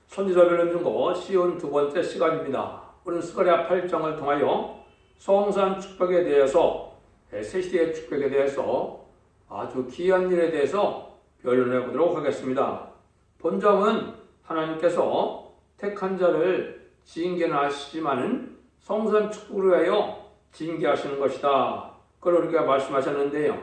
선지자별론 중고 시온 두 번째 시간입니다. 오늘 스가랴 8장을 통하여 성산 축복에 대해서 새시대의 축복에 대해서 아주 귀한 일에 대해서 변론해 보도록 하겠습니다. 본장은 하나님께서 택한 자를 징계하시지만은 성산 축복을 위하여 징계하시는 것이다. 그걸 우리가 말씀하셨는데요.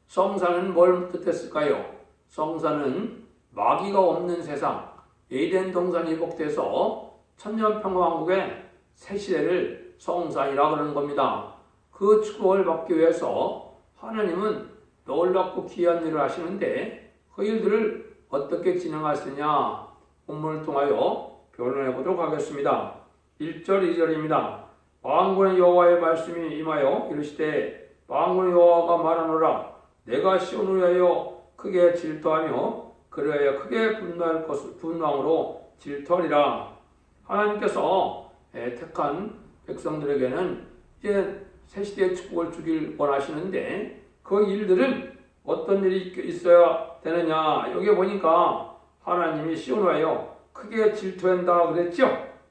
성산은 뭘 뜻했을까요? 성산은 마귀가 없는 세상, 에덴 동산이 회복돼서 천년평화왕국의 새 시대를 성산이라 그러는 겁니다. 그 축복을 받기 위해서 하나님은 놀랍고 귀한 일을 하시는데 그 일들을 어떻게 진행하시느냐 본문을 통하여 변론해 보도록 하겠습니다. 1절 2절입니다. 만군의 여호와의 말씀이 임하여 이르시되 만군의 여호와가 말하노라 내가 시온을 위하여 크게 질투하며 그래야 크게 분노할 것을 분노함으로 질투하리라. 하나님께서 택한 백성들에게는 이제 새 시대의 축복을 주길 원하시는데 그 일들은 어떤 일이 있어야 되느냐. 여기 보니까 하나님이 시온을 위하여 크게 질투한다 그랬죠.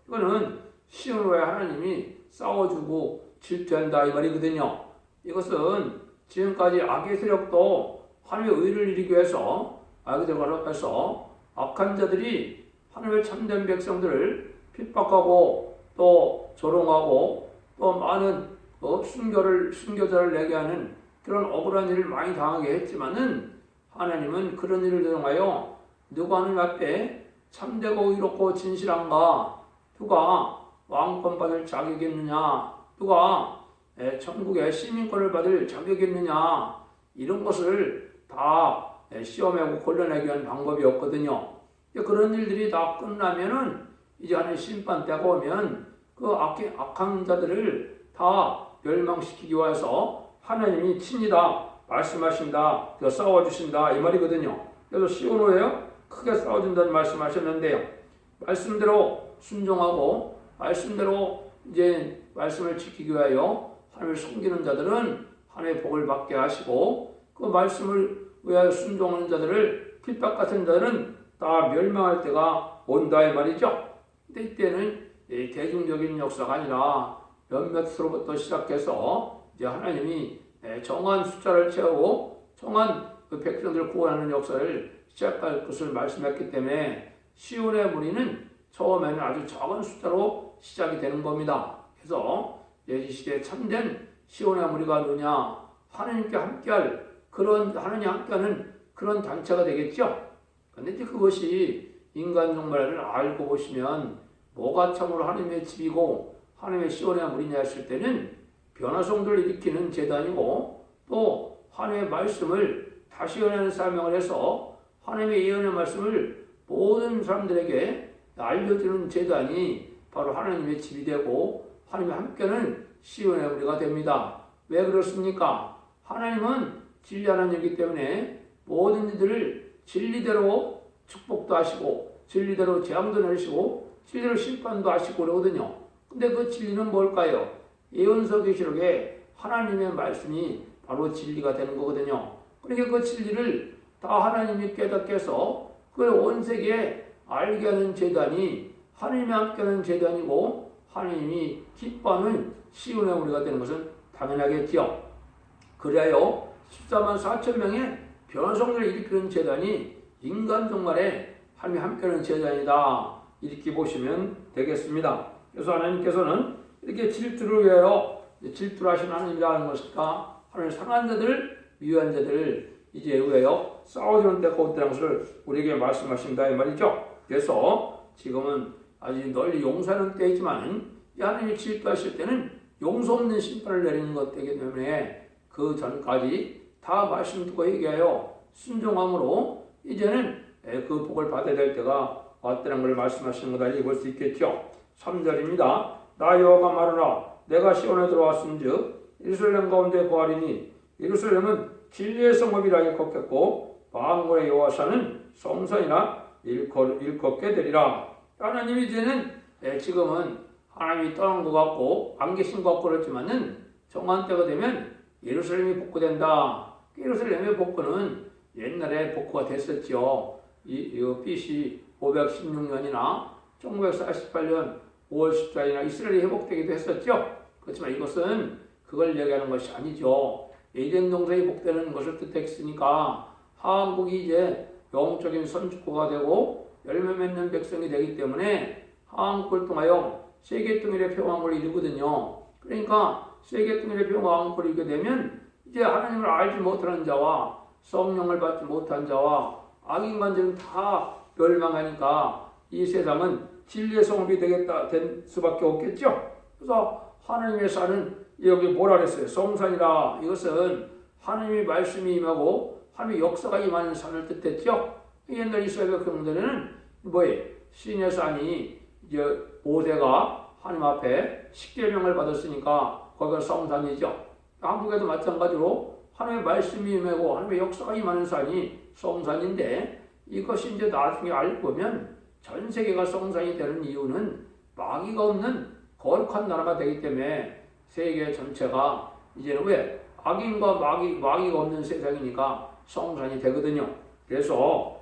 이거는 시온을 위하여 하나님이 싸워주고 질투한다 이 말이거든요. 이것은 지금까지 악의 세력도 하나님의 의를 이루기 위해서 악에서 악한 자들이 하나님의 참된 백성들을 핍박하고 또 조롱하고 또 많은 순교자를 내게 하는 그런 억울한 일을 많이 당하게 했지만은 하나님은 그런 일을 통하여 누가 하나님 앞에 참되고 의롭고 진실한가, 누가 왕권 받을 자격이 있느냐, 누가 천국의 시민권을 받을 자격이 있느냐, 이런 것을 다 시험하고 골라내기 위한 방법이 없거든요. 그런 일들이 다 끝나면은 이제 하나님 심판 때가 오면 그 악한 자들을 다 멸망시키기 위해서 하나님이 친히 다 말씀하신다, 싸워주신다 이 말이거든요. 그래서 시온호에요 크게 싸워준다는 말씀하셨는데요. 말씀대로 순종하고 말씀대로 이제 말씀을 지키기 위하여 하나님을 섬기는 자들은 하나님의 복을 받게 하시고 그 말씀을 위하여 순종하는 자들을 핍박 같은 자들은 다 멸망할 때가 온다 이 말이죠. 근데 이때는 대중적인 역사가 아니라 몇몇으로부터 시작해서 이제 하나님이 정한 숫자를 채우고 정한 그 백성들을 구원하는 역사를 시작할 것을 말씀했기 때문에 시온의 무리는 처음에는 아주 적은 숫자로 시작이 되는 겁니다. 그래서 이 시대에 참된 시온의 무리가 누구냐? 하나님께 함께할 그런 하나님 함께하는 그런 단체가 되겠죠. 그런데 이제 그것이 인간 종말을 알고 보시면 뭐가 참으로 하나님의 집이고 하나님의 시온의 무리냐 했을 때는 변화성들을 일으키는 재단이고 또 하나님의 말씀을 다시 연하는 사명을 해서 하나님의 예언의 말씀을 모든 사람들에게 알려주는 재단이 바로 하나님의 집이 되고 하나님의 함께하는 시온의 무리가 됩니다. 왜 그렇습니까? 하나님은 진리 하나님이기 때문에 모든 이들을 진리대로 축복도 하시고 진리대로 재앙도 내리시고 진리대로 심판도 하시고 그러거든요. 근데 그 진리는 뭘까요? 예언서 계시록에 하나님의 말씀이 바로 진리가 되는 거거든요. 그러니까 그 진리를 다 하나님이 깨닫게 해서 그걸 온 세계에 알게 하는 재단이 하나님이 함께하는 재단이고 하나님이 기뻐하는 시온의 무리가 되는 것은 당연하겠지요. 그래야 14만 4천 명의 변성들을 일으키는 재단이 인간 종말에 하나님이 함께하는 재단이다. 이렇게 보시면 되겠습니다. 그래서 하나님께서는 이렇게 질투를 위하여 질투를 하신 하나님이라는 것일까? 하나님 상한 자들, 미워한 자들 이제 위하여 싸워주는 때가 온다는 것을 우리에게 말씀하신다 이 말이죠. 그래서 지금은 아직 널리 용서하는 때이지만 하나님이 질투하실 때는 용서 없는 심판을 내리는 것 되기 때문에 그 전까지 다 말씀 듣고 얘기하여 순종함으로 이제는 그 복을 받아야 될 때가 왔다는 걸 말씀하시는 거다 이렇게 볼 수 있겠죠. 3절입니다. 나 여호와가 말하노라 내가 시온에 들어왔은즉 예루살렘 가운데 거하리니 예루살렘은 진리의 성읍이라 일컫겠고 만군의 여호와사는 성산이나 일컫게 되리라. 하나님이 이제는 지금은 하나님이 떠난 것 같고 안 계신 것 같고 그렇지만은 정한 때가 되면 예루살렘이 복구된다. 예루살렘의 복구는 옛날에 복구가 됐었죠. 이 BC 516년이나 1948년 5월 14일이나 이스라엘이 회복되기도 했었죠. 그렇지만 이것은 그걸 얘기하는 것이 아니죠. 에덴 동산이 회복되는 것을 뜻했으니까 한국이 이제 영적인 선주국가 되고 열매 맺는 백성이 되기 때문에 한국을 통하여 세계 통일의 평화를 이루거든요. 그러니까 세계 통일의 평화를 이루게 되면 이제 하나님을 알지 못하는 자와 성령을 받지 못한 자와 악인간들은 다 멸망하니까 이 세상은 진리의 성읍이 되겠다 된 수밖에 없겠죠. 그래서 하나님의 산은 여기 뭐라 그랬어요? 성산이라. 이것은 하나님의 말씀이 임하고 하나님의 역사가 임하는 산을 뜻했죠. 옛날 이스라엘 백성들은 뭐예요? 신의 산이 이제 모세가 하나님 앞에 십계명을 받았으니까 거기가 성산이죠. 한국에도 마찬가지로 하나님의 말씀이 임하고 하나님의 역사가 임하는 산이 성산인데 이것이 이제 나중에 알고 보면 전 세계가 성산이 되는 이유는 마귀가 없는 거룩한 나라가 되기 때문에 세계 전체가 이제는 왜? 악인과 마귀가 없는 세상이니까 성산이 되거든요. 그래서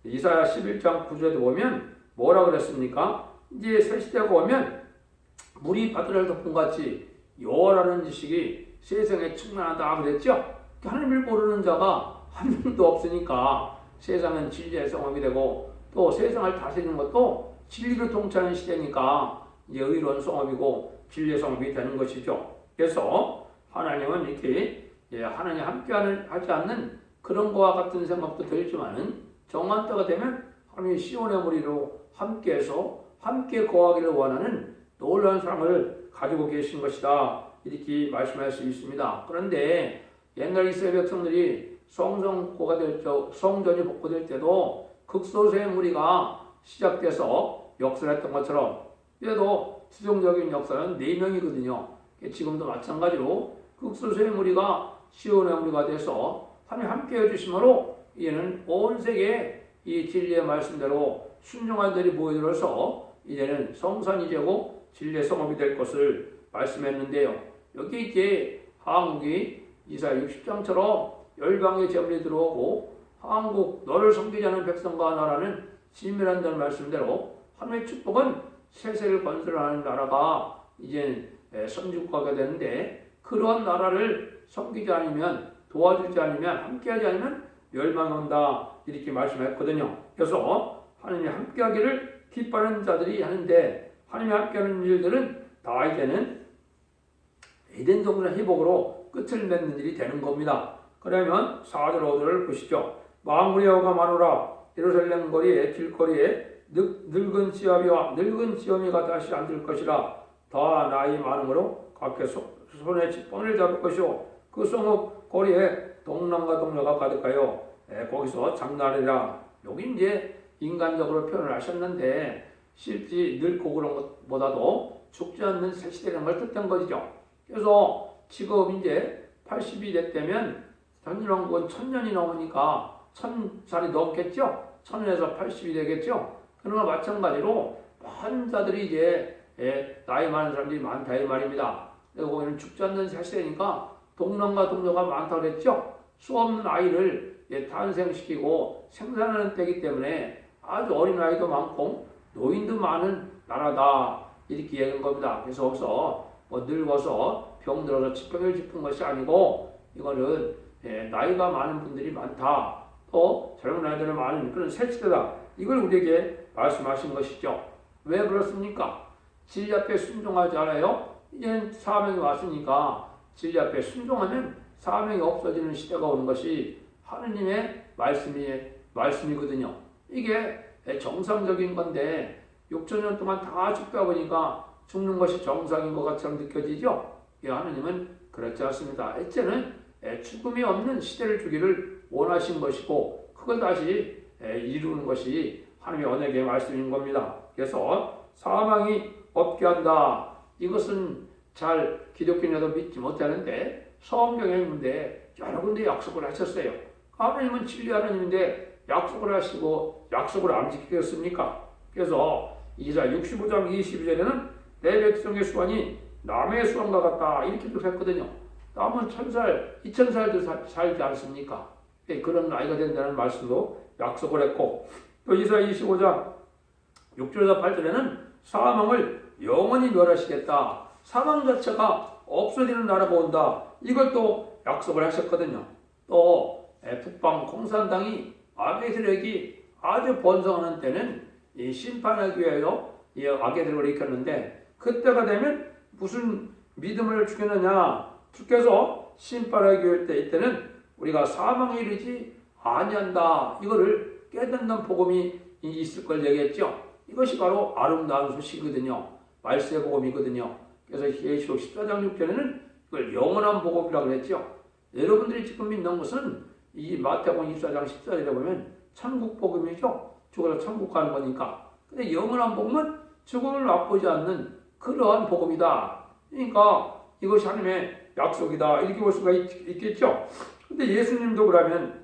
이사야 11장 9절에 보면 뭐라 그랬습니까? 이제 새 시대가 오면 물이 바다를 덮은 같이 여호와라는 지식이 세상에 충만하다 그랬죠? 하나님을 모르는 자가 한 명도 없으니까 세상은 진리의 성읍이 되고 또 세상을 다스리는 것도 진리를 통치하는 시대니까 이제 의로운 성읍이고 진리의 성읍이 되는 것이죠. 그래서 하나님은 이렇게 하나님 함께하지 않는 그런 거와 같은 생각도 들지만은 정한 때가 되면 하나님이 시온의 무리로 함께해서 함께 거하기를 원하는 놀라운 사랑을 가지고 계신 것이다. 이렇게 말씀할 수 있습니다. 그런데 옛날 이스라엘 백성들이 성전이 복구될 때도 극소수의 무리가 시작돼서 역사를 했던 것처럼 그래도 최종적인 역사는 4명이거든요. 지금도 마찬가지로 극소수의 무리가 시온의 무리가 돼서 하나님 함께 해주심으로 이제는 온 세계에 이 진리의 말씀대로 순종한 자들이 모여들어서 이제는 성산이 되고 진리의 성읍이 될 것을 말씀했는데요. 여기 이제 한국이 이사야 60장처럼 열방의 재물이 들어오고 한국 너를 섬기지 않은 백성과 나라는 진멸한다는 말씀대로 하나님의 축복은 세세를 건설하는 나라가 이제 선주국가가 되는데 그러한 나라를 섬기지 않으면 도와주지 않으면 함께하지 않으면 멸망이 온다 이렇게 말씀했거든요. 그래서 하나님이 함께하기를 기뻐하는 자들이 하는데 하나님이 함께하는 일들은 다 이제는 에덴 동산 회복으로 끝을 맺는 일이 되는 겁니다. 그러면 4절 5절을 보시죠. 만군의 여호와가 마노라 예루살렘 거리에 길거리에 늙은 지엄이가 다시 앉을 것이라. 다 나이 많음으로 각기 손에 지팡이를 잡을 것이요 그 성읍 거리에 동남과 동녀가 가득하여 거기서 장날이라. 여기 이제 인간적으로 표현을 하셨는데 실제 늙고 그런 것보다도 죽지 않는 새 시대라는 걸 뜻한 것이죠. 그래서 지금 이제 80이 됐다면 전일왕국은 1000년이 넘으니까 1000살이 넘겠죠. 1000에서 80이 되겠죠. 그러나 마찬가지로 많은 자들이 이제 나이 많은 사람들이 많다 이 말입니다. 거기는 죽지 않는 새 시대니까 동남과 동녀가 많다고 그랬죠. 수없는 아이를 탄생시키고 생산하는 때이기 때문에 아주 어린 아이도 많고 노인도 많은 나라다 이렇게 얘기한 겁니다. 그래서 거기서 늙어서 병들어서 지병을 짚은 것이 아니고 이거는 나이가 많은 분들이 많다. 또 젊은 아이들은 많은 그런 새 시대다. 이걸 우리에게 말씀하신 것이죠. 왜 그렇습니까? 진리 앞에 순종하지 않아요? 이제는 사명이 왔으니까 진리 앞에 순종하면 사명이 없어지는 시대가 오는 것이 하느님의 말씀이거든요. 이게 정상적인 건데 6천년 동안 다 죽다 보니까 죽는 것이 정상인 것처럼 느껴지죠? 하느님은 그렇지 않습니다. 이제는 죽음이 없는 시대를 주기를 원하신 것이고 그걸 다시 이루는 것이 하나님의 언약의 말씀인 겁니다. 그래서 사망이 없게 한다. 이것은 잘 기독교인도 믿지 못하는데 성경에 있는데 여러 군데 약속을 하셨어요. 하나님은 진리 하나님인데 약속을 하시고 약속을 안 지키겠습니까? 그래서 이사야 65장 22절에는 내 백성의 수완이 남의 수완과 같다 이렇게 했거든요. 남은 1000살, 2000살도 살지 않습니까? 그런 나이가 된다는 말씀도 약속을 했고 또 이사야 25장 6절에서 8절에는 사망을 영원히 멸하시겠다. 사망 자체가 없어지는 나라가 온다. 이걸 또 약속을 하셨거든요. 또 북방 공산당이 악의 세력이 아주 번성하는 때는 이 심판하기 위하여 이 악의 세력을 일으켰는데, 그때가 되면 무슨 믿음을 주겠느냐? 주께서 심판하기 위할 때 이때는 우리가 사망에 이르지 아니한다. 이거를 깨닫는 복음이 있을 걸 얘기했죠. 이것이 바로 아름다운 소식이거든요. 말세의 복음이거든요. 그래서 계시록 14장 6절에는 이걸 영원한 복음이라고 그랬죠. 여러분들이 지금 믿는 것은 이 마태복음 24장 14절에 보면 천국 복음이죠. 죽어서 천국 가는 거니까. 근데 영원한 복음은 죽음을 맛보지 않는 그러한 복음이다. 그러니까 이것이 하나님의 약속이다. 이렇게 볼 수가 있겠죠. 근데 예수님도 그러면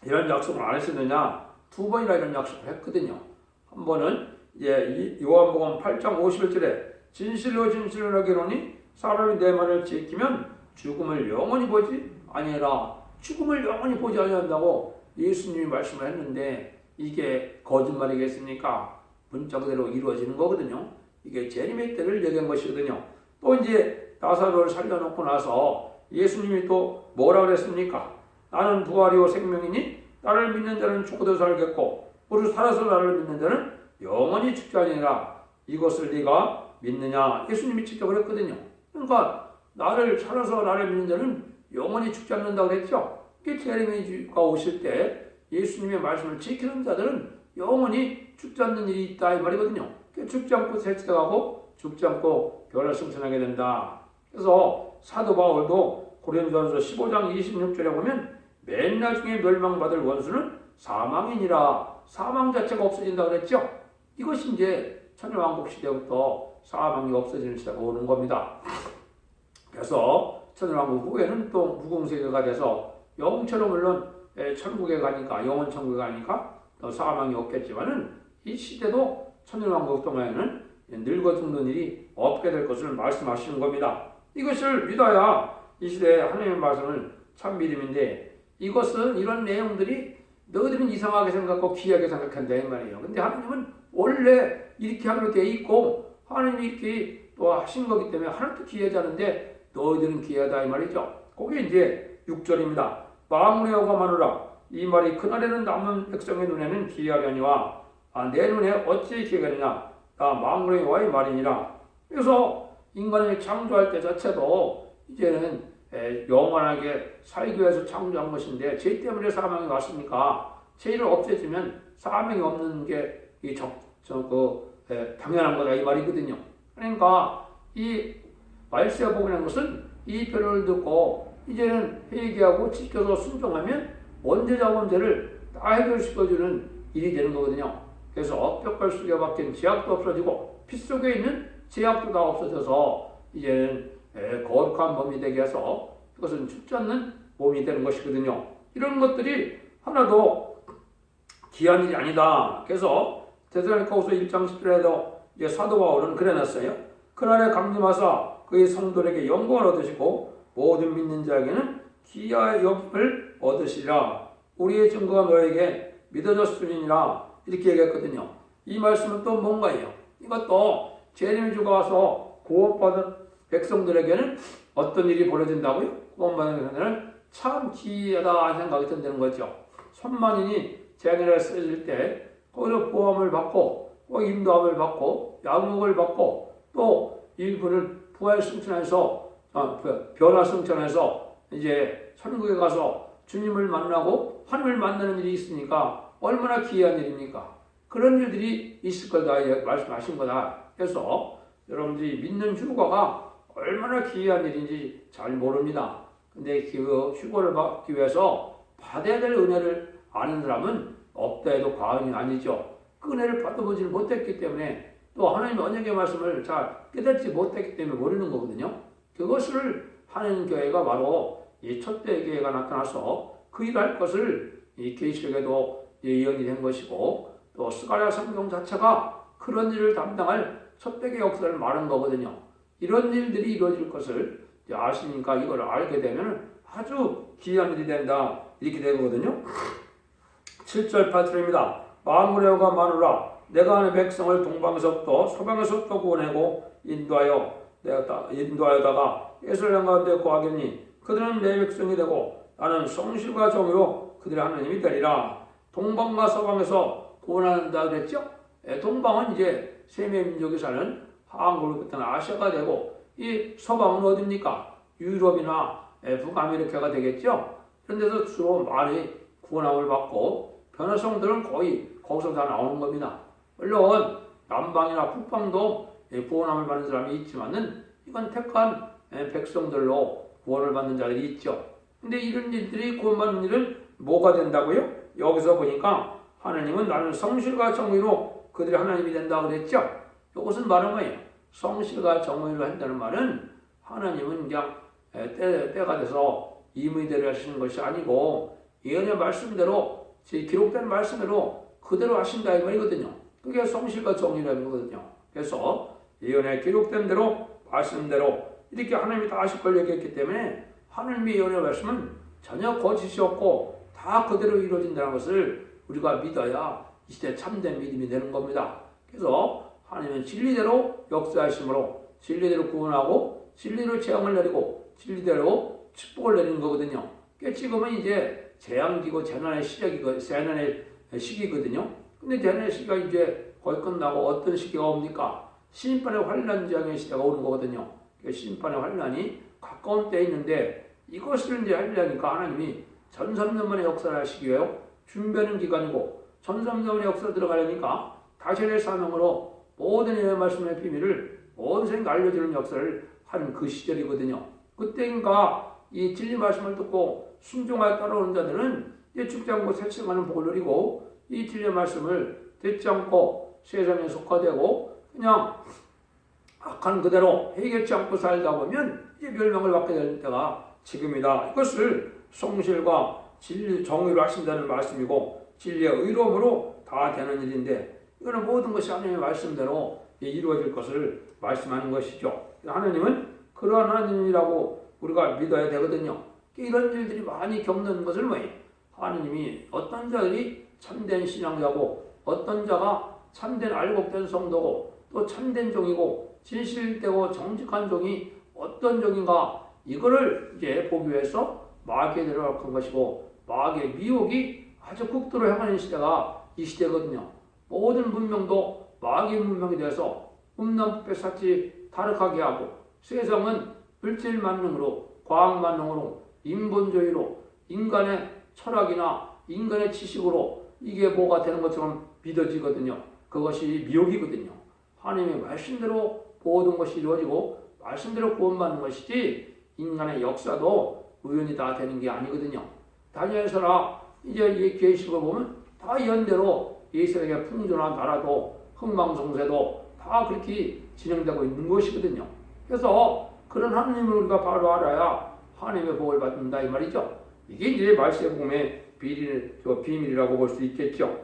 이런 약속을 안 하셨느냐? 두 번이나 이런 약속을 했거든요. 한 번은 요한복음 8장 51절에 진실로 진실로 너희로니 사람이 내 말을 지키면 죽음을 영원히 보지 아니하라. 죽음을 영원히 보지 아니한다고 예수님이 말씀을 했는데 이게 거짓말이겠습니까? 문자 그대로 이루어지는 거거든요. 이게 재림의 때를 얘기한 것이거든요. 또 이제 나사로를 살려놓고 나서 예수님이 또 뭐라 그랬습니까? 나는 부활이요 생명이니 나를 믿는 자는 죽어도 살겠고 무릇 살아서 나를 믿는 자는 영원히 죽지 아니하리라. 이것을 네가 믿느냐? 예수님이 직접 그랬거든요. 그러니까 나를 살아서 나를 믿는 자는 영원히 죽지 않는다고 그랬죠. 이게 재림의 주가 오실 때 예수님의 말씀을 지키는 자들은 영원히 죽지 않는 일이 있다 이 말이거든요. 죽지 않고 세치하고 죽지 않고 변화를 승천하게 된다. 그래서 사도 바울도 고린도전서 15장 26절에 보면 맨 나중에 멸망받을 원수는 사망이니라. 사망 자체가 없어진다 그랬죠. 이것이 이제 천일왕국 시대부터 사망이 없어지는 시대가 오는 겁니다. 그래서 천일왕국 후에는 또 무궁세계가 돼서 영처럼 물론 천국에 가니까 영원 천국에 가니까 또 사망이 없겠지만은 이 시대도 천일왕국 동안에는 늙어 죽는 일이 없게 될 것을 말씀하시는 겁니다. 이것을 믿어야 이 시대에 하나님의 말씀을 참 믿음인데, 이것은 이런 내용들이 너희들은 이상하게 생각하고 귀하게 생각한다 이 말이에요. 근데 하나님은 원래 이렇게 하기로 돼 있고 하나님이 이렇게 또 하신 거기 때문에 하나님도 귀하지 않은데 너희들은 귀하다 이 말이죠. 그게 이제 6절입니다. 망군의 여호가 마누라. 이 말이 그날에는 남은 백성의 눈에는 귀하려니와 내 눈에 어찌 귀하겠느냐? 나 망군의 여호와의 말이니라. 그래서 인간을 창조할 때 자체도 이제는 영원하게 살기 위해서 창조한 것인데 죄 때문에 사망이 왔으니까 죄를 없애주면 사망이 없는 게 당연한 거다 이 말이거든요. 그러니까 이 말세에 복음이라는 것은 이 표현을 듣고 이제는 회개하고 지켜서 순종하면 원죄자 범죄를 다 해결시켜주는 일이 되는 거거든요. 그래서 뼈가 속에 박힌 죄악도 없어지고 피 속에 있는 죄악도 다 없어져서 이제는 거룩한 몸이 되게 해서 그것은 죽지 않는 몸이 되는 것이거든요. 이런 것들이 하나도 귀한 일이 아니다. 그래서 데살로니가후서 1장 10절에도 사도 바울은 그래놨어요. 그날에 강림하사 그의 성도에게 영광을 얻으시고 모든 믿는 자에게는 기아의 여김을 얻으시리라. 우리의 증거가 너에게 믿어졌으니라. 이렇게 얘기했거든요. 이 말씀은 또 뭔가요? 이것도 재림의 주가 와서 구원받은 백성들에게는 어떤 일이 벌어진다고요? 구원받은 백성들은 참 기이하다 생각이 든다는 거죠. 천만인이 재앙이라 쓰여질 때 거기서 보험을 받고 인도함을 받고 양육을 받고 또 일부는 부활 승천해서 변화 승천해서 이제 천국에 가서 주님을 만나고 하나님을 만나는 일이 있으니까 얼마나 귀한 일입니까? 그런 일들이 있을 거다 말씀하신 거다. 그래서 여러분들이 믿는 휴가가 얼마나 귀한 일인지 잘 모릅니다. 근데 그 휴가를 받기 위해서 받아야 될 은혜를 아는 사람은 없다 해도 과언이 아니죠. 그 은혜를 받아보지 못했기 때문에 또 하나님의 언약의 말씀을 잘 깨닫지 못했기 때문에 모르는 거거든요. 그것을 하는 교회가 바로 이 첫대 교회가 나타나서 그 일을 할 것을 이 계시록에도 예언이 된 것이고 또 스가랴 성경 자체가 그런 일을 담당할 첫대의 역사를 말한 거거든요. 이런 일들이 이루어질 것을 아시니까 이걸 알게 되면 아주 귀한 일이 된다 이렇게 되거든요. 7절 8절입니다. 만군의 여호와가 마누라 내가 하는 백성을 동방에서부터 서방에서부터 구원하고 인도하여다가 예루살렘 가운데 거하겠니 그들은 내 백성이 되고 나는 성실과 정의로 그들의 하나님이 되리라. 동방과 서방에서 구원한다 그랬죠. 동방은 이제 세계 민족이 사는 한국부터는 아시아가 되고 이 서방은 어디입니까? 유럽이나 북아메리카가 되겠죠. 그런 데서 주로 많이 구원함을 받고 변화성들은 거의 거기서 다 나오는 겁니다. 물론 남방이나 북방도 구원함을 받는 사람이 있지만은 이건 택한 백성들로 구원을 받는 자들이 있죠. 근데 이런 일들이 구원받는 일은 뭐가 된다고요? 여기서 보니까 하나님은 나는 성실과 정의로 그들이 하나님이 된다 그랬죠. 이것은 말은 뭐예요? 성실과 정의로 한다는 말은 하나님은 그냥 때가 돼서 임의대로 하시는 것이 아니고 예언의 말씀대로 기록된 말씀대로 그대로 하신다 이 말이거든요. 그게 성실과 정의라는 거거든요. 그래서 예언에 기록된 대로 말씀대로 이렇게 하나님이 다 하실 걸 얘기했기 때문에 하나님의 예언의 말씀은 전혀 거짓이 없고 다 그대로 이루어진다는 것을 우리가 믿어야 이 시대 참된 믿음이 되는 겁니다. 그래서 하나님은 진리대로 역사하심으로 진리대로 구원하고 진리로 재앙을 내리고 진리대로 축복을 내리는 거거든요. 지금은 이제 재앙기고 재난의 시기거든요. 근데 재난의 시기가 이제 거의 끝나고 어떤 시기가 옵니까? 심판의 환란 재앙의 시대가 오는 거거든요. 심판의 환란이 가까운 때에 있는데 이것을 이제 하려니까 하나님이 1300년만의 역사를 하시기 위해 준비하는 기간이고 1300년의 역사로 들어가려니까 다시의 사명으로 모든 예언의 말씀의 비밀을 모든 생각 알려주는 역사를 하는 그 시절이거든요. 그때인가 이 진리 말씀을 듣고 순종하여 따라오는 자들은 죽지 않고 살생하는 복을 누리고 이 진리 말씀을 듣지 않고 세상에 속화되고 그냥 악한 그대로 해결치 않고 살다 보면 이제 멸망을 받게 될 때가 지금이다. 이것을 성실과 진리 정의로 하신다는 말씀이고 진리의 의로움으로 다 되는 일인데 이거는 모든 것이 하나님의 말씀대로 이루어질 것을 말씀하는 것이죠. 하나님은 그러한 하나님이라고 우리가 믿어야 되거든요. 이런 일들이 많이 겪는 것을 뭐예요? 하나님이 어떤 자들이 참된 신앙자고 어떤 자가 참된 알곡된 성도고 또 참된 종이고 진실되고 정직한 종이 어떤 종인가 이거를 이제 보기 위해서 마귀에 내려간 것이고 마귀의 미혹이 아주 극도로 행하는 시대가 이 시대거든요. 모든 문명도 마귀의 문명이 돼서 음란법에 삭지 타락하게 하고 세상은 물질 만능으로 과학 만능으로 인본주의로 인간의 철학이나 인간의 지식으로 이게 뭐가 되는 것처럼 믿어지거든요. 그것이 미혹이거든요. 하나님의 말씀대로 모든 것이 이루어지고 말씀대로 구원받는 것이지 인간의 역사도 우연히 다 되는 게 아니거든요. 다니엘서나 이제 이 계시록을 보면 다 연대로 이스라엘의 풍조나 나라도 흥망성쇠도 다 그렇게 진행되고 있는 것이거든요. 그래서 그런 하나님을 우리가 바로 알아야 하나님의 복을 받는다 이 말이죠. 이게 이제 말씀의 복음의 비밀이라고 볼 수 있겠죠.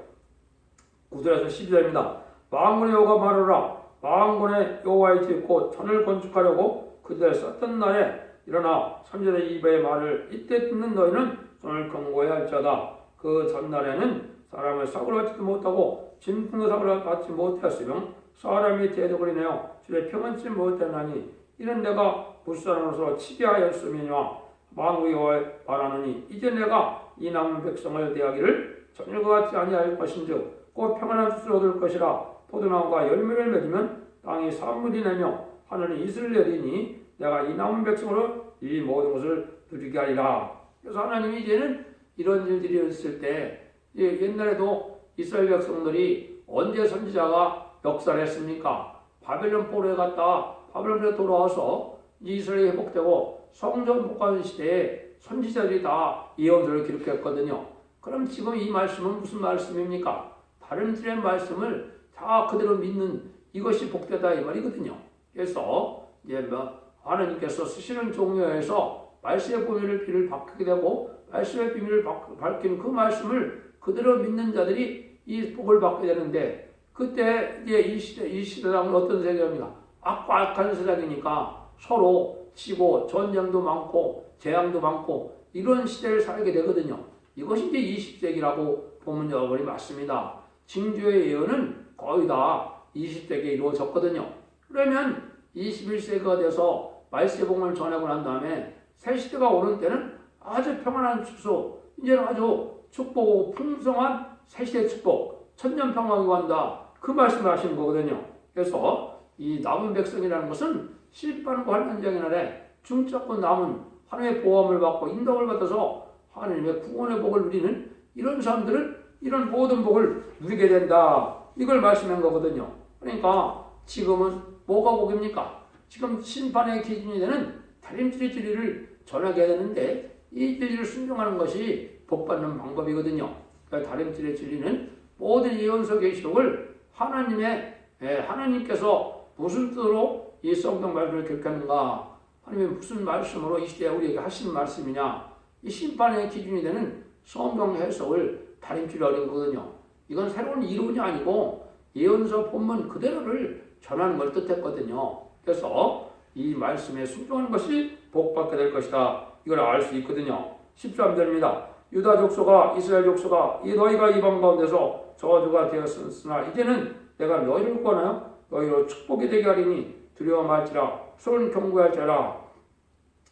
9절에서 12절입니다. 만군의 여호와가 말하라. 만군의 여호와의 집 곧 전을 건축하려고 그들 썼던 날에 일어나 3절의 2배의 말을 이때 듣는 너희는 손을 경고해야 할 자다. 그 전날에는 사람을 사고를 받지도 못하고 짐승도 사고를 받지 못하였으며 사람이 대적을 인하여 주의 평안치 못하나니 이는 내가 무사람으로서 치게 하였음이니와 만군의 여호와의 말하노니 이제 내가 이 남은 백성을 대하기를 전일과 같지 아니할 것인즉 곧 평안한 뜻을 얻을 것이라. 포도나무가 열매를 맺으면 땅이 산물이 내며 하늘이 이슬을 내리니 내가 이 남은 백성으로 이 모든 것을 누리게 하리라. 그래서 하나님이 이제는 이런 일들이 있을 때 옛날에도 이스라엘 백성들이 언제 선지자가 역사를 했습니까? 바벨론 포로에 갔다 바벨론에 돌아와서 이스라엘이 회복되고 성전 복하는 시대에 선지자들이 다 예언들을 기록했거든요. 그럼 지금 이 말씀은 무슨 말씀입니까? 다른 이들의 말씀을 다 그대로 믿는 이것이 복되다 이 말이거든요. 그래서 이제 하나님께서 쓰시는 종류에서 말씀의 비밀을 밝히게 되고 말씀의 비밀을 밝힌 그 말씀을 그대로 믿는 자들이 이 복을 받게 되는데 그때 이제 이 시대는 어떤 세상입니까? 악한 세상이니까 서로 치고 전쟁도 많고 재앙도 많고 이런 시대를 살게 되거든요. 이것이 이제 20세기라고 보면 여러분이 맞습니다. 징조의 예언은 거의 다 20세기에 이루어졌거든요. 그러면 21세기가 돼서 말세복음을 전하고 난 다음에 새 시대가 오는 때는 아주 평안한 축소, 이제는 아주 축복하고 풍성한 새 시대의 축복, 천년평강이 간다. 그 말씀을 하시는 거거든요. 그래서 이 남은 백성이라는 것은 심판과 환난장의 날에 중잡고 남은 하나님의 보호함을 받고 인도를 받아서 하나님의 구원의 복을 누리는 이런 사람들은 이런 모든 복을 누리게 된다. 이걸 말씀한 거거든요. 그러니까 지금은 뭐가 복입니까? 지금 심판의 기준이 되는 다림질의 진리를 전하게 해야 되는데 이 진리를 순종하는 것이 복받는 방법이거든요. 그러니까 다림질의 진리는 모든 예언서 계시록을 하나님께서 무슨 뜻으로 이 성경 말씀을 기록했는가? 하나님의 무슨 말씀으로 이 시대에 우리에게 하신 말씀이냐? 이 심판의 기준이 되는 성경 해석을 다림질하는 거거든요. 이건 새로운 이론이 아니고 예언서 본문 그대로를 전하는 걸 뜻했거든요. 그래서 이 말씀에 순종하는 것이 복받게 될 것이다. 이걸 알 수 있거든요. 13절입니다. 유다 족속아 이스라엘 족속아 이 너희가 이방 가운데서 저주가 되었으나 이제는 내가 너희를 구하여 너희로 축복이 되게 하리니 두려워 말지라 손 경고할지라.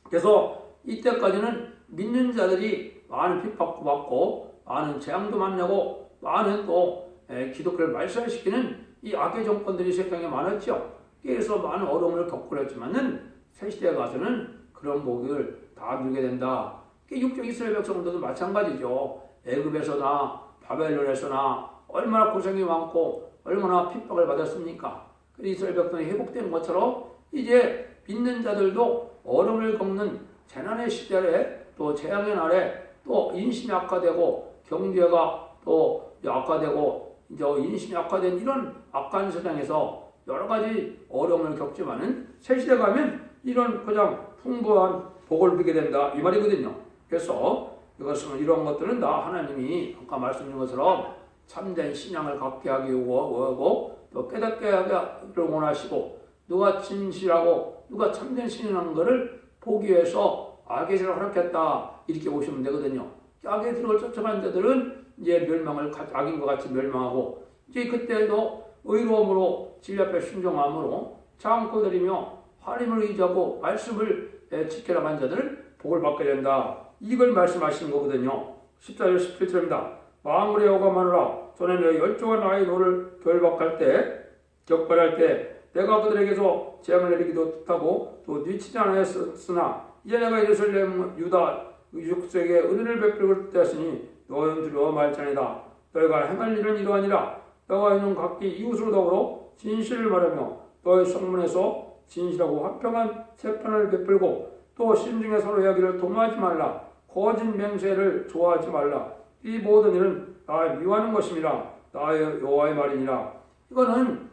그래서 이때까지는 믿는 자들이 많은 핍박도 받고 많은 재앙도 만나고 많은 또 기독교를 말살시키는 이 악의 정권들이 세상에 많았죠. 그래서 많은 어려움을 겪고 했지만은 새 시대에 가서는 그런 복을 다 누리게 된다. 육적 이스라엘 백성들도 마찬가지죠. 애굽에서나 바벨론에서나 얼마나 고생이 많고 얼마나 핍박을 받았습니까? 이스라엘 백성이 회복된 것처럼 이제 믿는 자들도 어려움을 겪는 재난의 시절에 또 재앙의 날에 또 인심이 악화되고 경제가 또 악화되고 이제 인심이 악화된 이런 악한 세상에서 여러 가지 어려움을 겪지만은 새 시대 가면 이런 가장 풍부한 복을 누리게 된다 이 말이거든요. 그래서 이것은 이런 것들은 다 하나님이 아까 말씀드린 것처럼 참된 신앙을 갖게 하기 원하고 또 깨닫게 하기를 원하시고 누가 진실하고 누가 참된 신앙인 것을 보기 위해서 악의 죄를 허락했다 이렇게 보시면 되거든요. 악의 들을 쫓아간 자들은 이제 멸망을 악인과 같이 멸망하고 이제 그때도 의로움으로 진리 앞에 순종함으로 참고 드리며 하나님을 의지하고 말씀을 지켜나간 자들은 복을 받게 된다. 이걸 말씀하시는 거거든요. 14절 17절입니다. 마음으로 여호와마노라 전에 너희 열조가 나의 노를 결박할 때 격발할 때 내가 그들에게서 재앙을 내리기도 하고 또 뒤치지 않았으나 이제 내가 예루살렘 유다 육색에 은혜를 베풀고 때였으니 너희는 두려워 말자니라. 너희가 행할 일은 이러하니라. 너희는 각기 이웃으로 더불어 진실을 말하며 너희 성문에서 진실하고 화평한 재판을 베풀고 또 심중에 서로 이야기를 도모하지 말라. 거짓 맹세를 좋아하지 말라. 이 모든 일은 나의 미워하는 것임이라. 나의 여호와의 말이니라. 이거는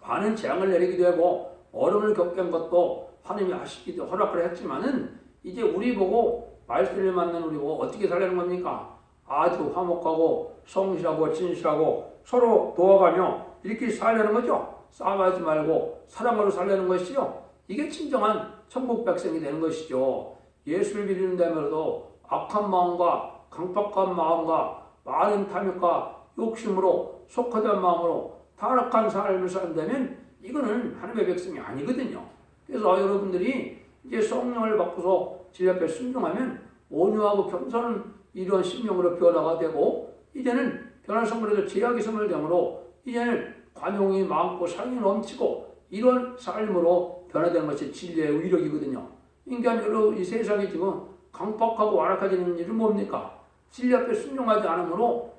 많은 재앙을 내리기도 하고 어려움을 겪게 한 것도 하나님이 하시기도 허락을 했지만은 이제 우리 보고 말씀을 만난 우리 보고 어떻게 살려는 겁니까? 아주 화목하고 성실하고 진실하고 서로 도와가며 이렇게 살려는 거죠. 싸움하지 말고 사랑으로 살려는 것이요. 이게 진정한 천국 백성이 되는 것이죠. 예수를 믿는 데면서도 악한 마음과 강팍한 마음과 많은 탐욕과 욕심으로 속하던 마음으로 타락한 삶을 산다면 이거는 하나님의 백성이 아니거든요. 그래서 여러분들이 이제 성령을 받고서 진리 앞에 순종하면 온유하고 겸손한 이런 심령으로 변화가 되고 이제는 변화 선물에서 제약이 선물되므로 이제는 관용이 많고 사랑이 넘치고 이런 삶으로 변화되는 것이 진리의 위력이거든요. 그러니까 여러분 이 세상이 지금 강박하고 완악해지는 일은 뭡니까? 진리 앞에 순종하지 않으므로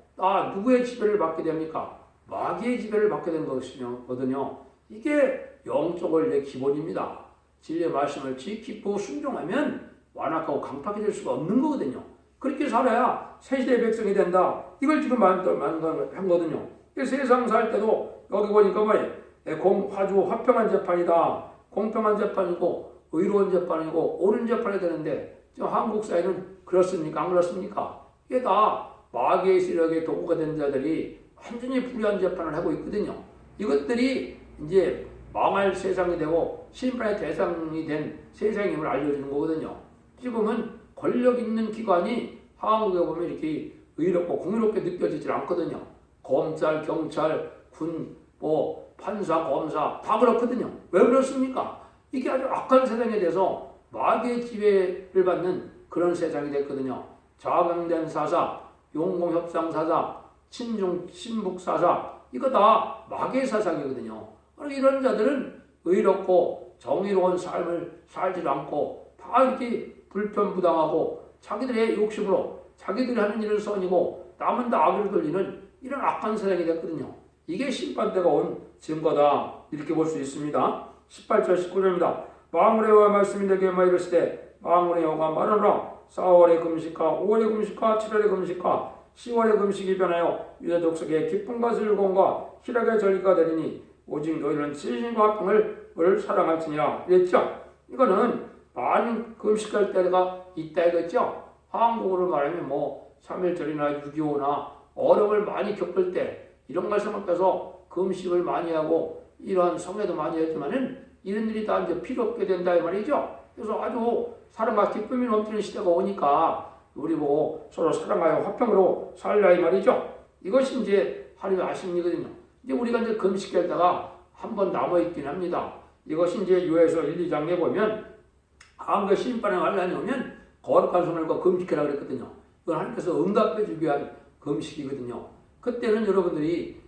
누구의 지배를 받게 됩니까? 마귀의 지배를 받게 된 것이거든요. 이게 영적 원리의 기본입니다. 진리의 말씀을 지키고 순종하면 완악하고 강팍해질 수가 없는 거거든요. 그렇게 살아야 새시대의 백성이 된다. 이걸 지금 한 거거든요. 세상 살 때도 여기 보니까 뭐예요? 화주 화평한 재판이다. 공평한 재판이고 의로운 재판이고 옳은 재판이 되는데 지금 한국 사회는 그렇습니까? 안 그렇습니까? 이게 다 마귀의 세력의 도구가 된 자들이 완전히 불의한 재판을 하고 있거든요. 이것들이 이제 망할 세상이 되고 심판의 대상이 된 세상임을 알려주는 거거든요. 지금은 권력 있는 기관이 한국에 보면 이렇게 의롭고 공의롭게 느껴지질 않거든요. 검찰, 경찰, 군, 판사, 검사 다 그렇거든요. 왜 그렇습니까? 이게 아주 악한 세상에 대해서 마귀의 지배를 받는 그런 세상이 됐거든요. 자강된 사사, 용공협상 사사, 친중, 신북사사 이거 다 마귀의 사상이거든요. 이런 자들은 의롭고 정의로운 삶을 살지 않고 다 이렇게 불편부당하고 자기들의 욕심으로 자기들이 하는 일을 선이고 남은 다 악을 돌리는 이런 악한 세상이 됐거든요. 이게 심판대가 온 증거다 이렇게 볼 수 있습니다. 18절 19절입니다. 만군의 여호와 말씀이 내게 이르시되 만군의 여호와가 말하노라 4월의 금식과 5월의 금식과 7월의 금식과 10월의 금식이 변하여 유다 족속의 기쁨과 즐거움과 희락의 절기가 되리니 오직 너희는 진실과 평을 사랑할지니라 이랬죠. 이거는 많은 금식할 때가 있다 이거죠. 한국어로 말하면 3.1절이나 6.25나 어려움을 많이 겪을 때 이런 걸 생각해서 금식을 많이 하고 이러한 성회도 많이 했지만은 이런 일이 다 이제 필요 없게 된다 이 말이죠. 그래서 아주 사랑과 기쁨이 넘치는 시대가 오니까 우리 보고 서로 사랑하여 화평으로 살라 이 말이죠. 이것이 이제 하나님의 아심이거든요. 이제 우리가 이제 금식했다가 한 번 남아있긴 합니다. 이것이 이제 요에서 1, 2장에 보면 한국의 심판의 환란이 오면 거룩한 손을과 금식해라 그랬거든요. 그건 하나님께서 응답해 주기 위한 금식이거든요. 그때는 여러분들이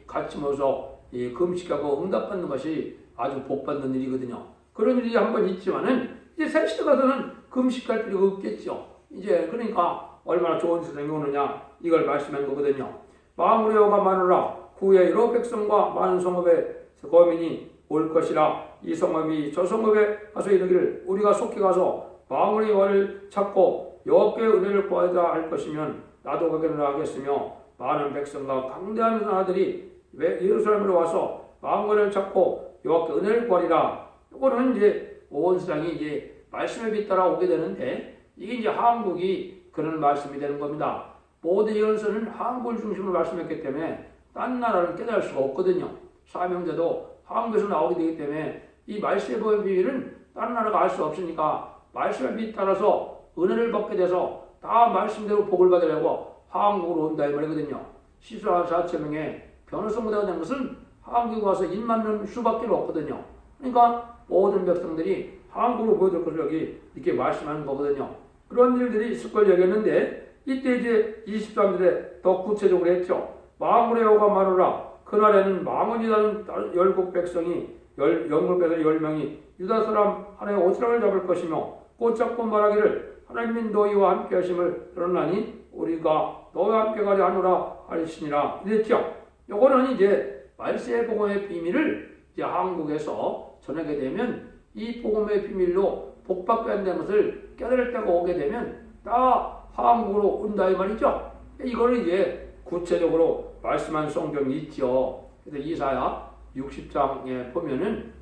같이 모여서 금식하고 응답받는 것이 아주 복받는 일이거든요. 그런 일이 한 번 있지만은 이제 새 시대 가서는 금식할 필요가 없겠죠. 이제 그러니까 얼마나 좋은 세상이 오느냐 이걸 말씀한 거거든요. 만군의 여호와가 말하노라 구의 여러 백성과 많은 성읍의 거민이 올 것이라 이 성읍이 저 성읍에 가서 이르기를 우리가 속히 가서 만군의 여호와를 찾고 여호와께 은혜를 구하자 할 것이면 나도 가게노라 하겠으며 많은 백성과 강대한 나라들이 예루살렘으로 와서 만군을 찾고 여호와께 은혜를 구하리라. 이거는 이제 온 세상이 이제 말씀에 뒤따라 오게 되는데 이게 이제 한국이 그런 말씀이 되는 겁니다. 모든 예언서는 한국을 중심으로 말씀했기 때문에 딴 나라는 깨달을 수가 없거든요. 사명자도 한국에서 나오게 되기 때문에 이 말씀의 비밀은 딴 나라가 알 수 없으니까 말씀에 따라서 은혜를 받게 돼서 다 말씀대로 복을 받으려고 한국으로 온다 이 말이거든요. 시수한 4,000명의 변호사무대가 된 것은 한국에 와서 일 맞는 수밖에 없거든요. 그러니까 모든 백성들이 한국으로 보여줄 것을 여기 이렇게 말씀하는 거거든요. 그런 일들이 있을 걸 얘기했는데 이때 이제 23절에 더 구체적으로 했죠. 만군의 여호와가 말하노라 그날에는 망언이라는 17백성이 영국에서 10명이 유다 사람 하나의 오스랑을 잡을 것이며 곧 잡고 말하기를 하나님이 너희와 함께 하심을 들었나니 우리가 너희와 함께 가려 하노라 하시니라 이랬죠. 요거는 이제 말세의 복음의 비밀을 이제 한국에서 전하게 되면 이 복음의 비밀로 복받게 한다는 것을 깨달을 때가 오게 되면 다 한국으로 온다 이 말이죠. 이거는 이제 구체적으로 말씀한 성경이 있죠. 그래서 이사야 60장에 보면은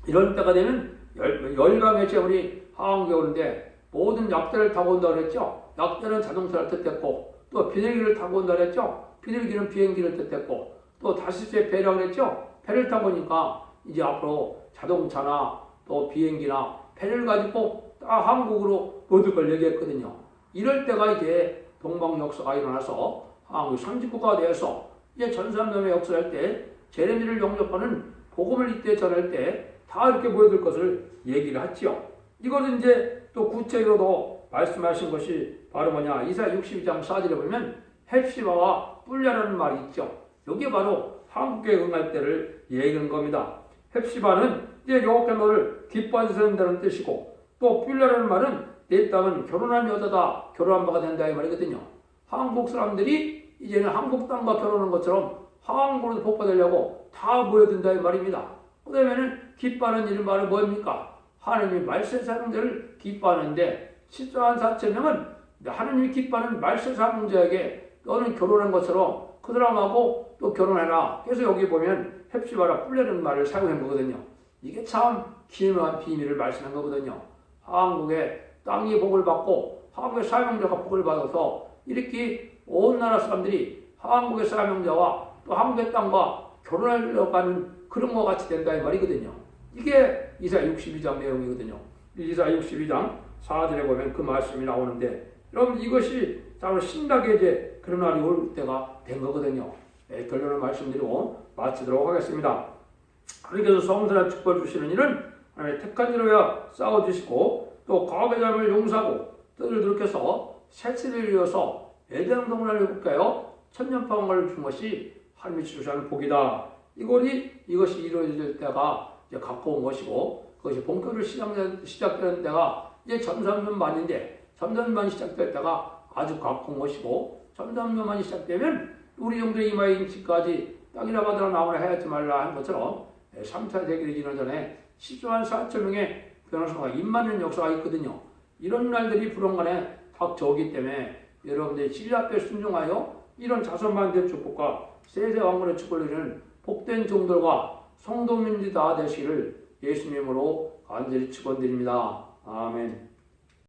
이런 때가 되면 열강의 재물이 한국에 오는데 모든 약대를 타고 온다 그랬죠. 약대는 자동차를 뜻했고 또 비둘기를 타고 온다 그랬죠. 비둘기는 비행기를 뜻했고 또 다시제 배라고 그랬죠. 배를 타고 오니까 이제 앞으로 자동차나 또 비행기나 배를 가지고 다 한국으로 모든 걸 얘기했거든요. 이럴 때가 이제 동방 역사가 일어나서 한국 선진국가가 되어서 이제 전산남의 역사할 때 제레미를 영접하는 복음을 이때 전할 때 다 이렇게 보여줄 것을 얘기를 했지요. 이것은 이제 또 구체적으로도 말씀하신 것이 바로 뭐냐. 이사야 62장 4절에 보면 헵시바와 뿔랴라는 말이 있죠. 여기에 바로 한국에 응할 때를 얘기하는 겁니다. 헵시바는 이제 여호와께 너를 기뻐하게 된다는 뜻이고 또 뿔랴라는 말은 내 땅은 결혼한 여자다 결혼한 바가 된다 이 말이거든요. 한국 사람들이 이제는 한국 땅과 결혼한 것처럼 한국으로 복받으려고 다 모여든다 이 말입니다. 그 다음에는 기뻐하는 일은 말은 뭐입니까? 하나님이 말세 사명자를 기뻐하는데 14만 4천 명은 하나님이 기뻐하는 말세 사명자에게 너는 결혼한 것처럼 그 사람하고 또 결혼해라. 그래서 여기 보면 헵시바라 뿔려는 말을 사용한 거거든요. 이게 참 기묘한 비밀을 말씀한 거거든요. 한국의 땅이 복을 받고 한국의 사명자가 복을 받아서 이렇게 온 나라 사람들이 한국의 사명자와 또 한국의 땅과 결혼하려고 하는 그런 것 같이 된다 이 말이거든요. 이게 이사야 62장 내용이거든요. 이사야 62장 4절에 보면 그 말씀이 나오는데 여러분 이것이 바로 신나게 이제 그런 날이 올 때가 된 거거든요. 결론을 말씀드리고 마치도록 하겠습니다. 하나님께서 성산한 축복을 주시는 일은 하나님의 택한 이로야 싸워주시고 또 과거의 삶을 용서하고 뜻을 돌이켜서 새 세대를 이어서 에덴 동산을 회복하여 천년방을 준 것이 하나님이 주시는 복이다. 이것이 이루어질 때가 이제 가까운 것이고 그것이 본격으로 시작되는 때가 이제 점삼년 만인데 점삼년 시작될 때가 아주 가까운 것이고 점삼년만이 시작되면 우리 정도의 이마에 인치까지 땅이나 바다나 나무나 해야지 말라 한 것처럼 3차 대결이 지난 전에 14만 4천 명의 변호사가 임하는 역사가 있거든요. 이런 날들이 불언간에 닥쳐오기 때문에 여러분들이 진리 앞에 순종하여 이런 자손만대 축복과 세세 왕권의 축복을 누리는 복된 종들과 성도민들이 다 되시기를 예수님으로 간절히 축원드립니다. 아멘.